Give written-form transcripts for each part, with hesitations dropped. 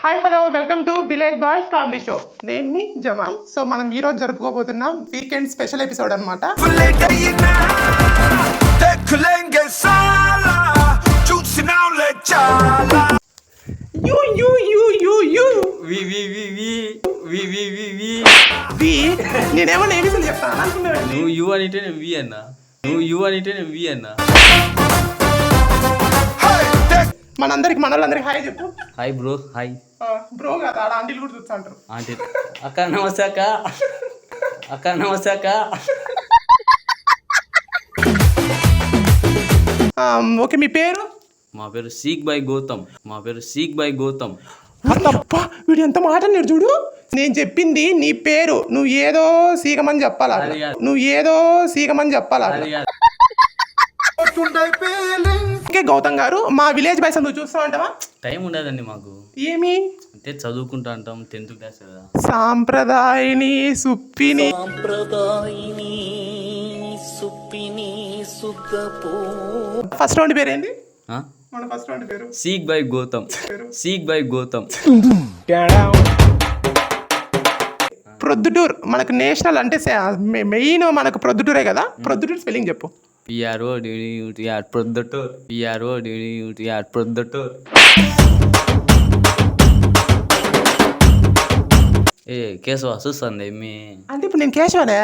Hi hello welcome to village boys comedy show. నేను మీ Jamal. So మనం ఈరోజు జరుపుకోబోతున్నాం వీకెండ్ స్పెషల్ ఎపిసోడ్ అనమాట. నేనేమన్నా ఏబీసీలు చెప్తాను అనుకున్నాను. నువ్వు యూ అంటే నేను వి అన్నా, నువ్వు యూ అంటే నేను వి అన్నా. మనందరికి మనోళ్ళందరికి హాయ్ చెప్పు. Hi bro. హాయ్ బ్రో కదా, ఆడ ఆంటీలు కూడా చూస్తా అంటారు. ఆంటీ అక్క నమస్తే అక్క, అక్క నమస్తే అక్క. ఓకే, మీ పేరు? మా పేరు సీక్ బై గౌతమ్, మా పేరు సీక్ బై గౌతమ్. తప్ప వీడు ఎంత మాట అన్నాడు చూడు. నేను చెప్పింది నీ పేరు, నువ్వు ఏదో సీగమని చెప్పాలా, నువ్వు ఏదో సీగమని చెప్పాలా. ఓకే గౌతమ్ గారు, మా విలేజ్ బాయ్స్ నువ్వు చూస్తా ఉంటావా? టైం ఉండదండి మాకు. ఏమి అంటే చదువుకుంటా అంటాం, 10th క్లాస్ కదా. సాంప్రదాయని సుప్పిని ఫస్ట్ రౌండ్ పేరు ఏంది? మన ఫస్ట్ రౌండ్ పేరు seek by Gautam, seek by Gautam. Proddatur మనకు నేషనల్ అంటే మెయిన్ మనకు ప్రొద్దుటూరే కదా. ప్రొద్దుటూర్ స్పెల్లింగ్ చెప్పు. PRO DDR Proddatur, PRO DDR Proddatur. ఏ కేశవ చూస్తుంది మీ అంటే ఇప్పుడు నేను కేశవనే.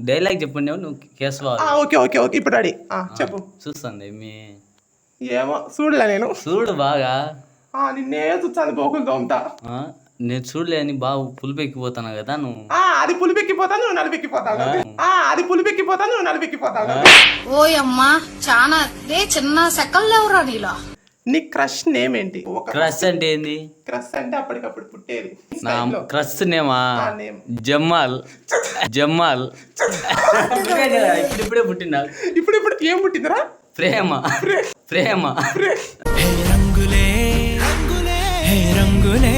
డైలాగ్ చెప్పండి, నువ్వు కేశవ. ఓకే ఓకే ఓకే, ఇప్పుడు రెడీ చెప్పు. చూస్తుంది మీ ఏమో చూడలే నేను. చూడు బాగా. నిన్నే చూస్తాను పోకులు తోముతా. నేను చూడలే అని బాగా పులిపెక్కిపోతాను కదా నువ్వు. అది పులిపెక్కిపోతాను, నువ్వు నలిపెక్కిపోతావు. అది పులిపెక్కిపోతాను, నువ్వు నలిపెక్కిపోతావు. ఓయమ్మా చాలా చిన్న సెకల్ లేవురా నీలో. నీ క్రష్ నేమ్ ఏంటి? క్రష్ అంటే ఏంది? క్రష్ అంటే అప్పటికప్పుడు పుట్టేది. నా క్రష్ నేమా జమ్మాల్, జమ్మాల్. ఇప్పుడే పుట్టిందా? ఇప్పుడు ఏం పుట్టిందిరా? ప్రేమ, ప్రేమ. రంగులే రంగులే రంగులే.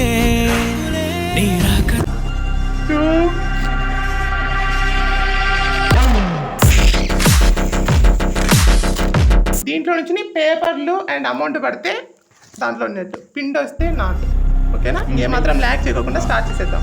దీంట్లో నుంచి నీ పేపర్లు అండ్ అమౌంట్ పడితే దాంట్లో నెట్, పిండి వస్తే నాట్. ఓకేనా? ఏమాత్రం ల్యాక్ చేయకుండా స్టార్ట్ చేసేద్దాం.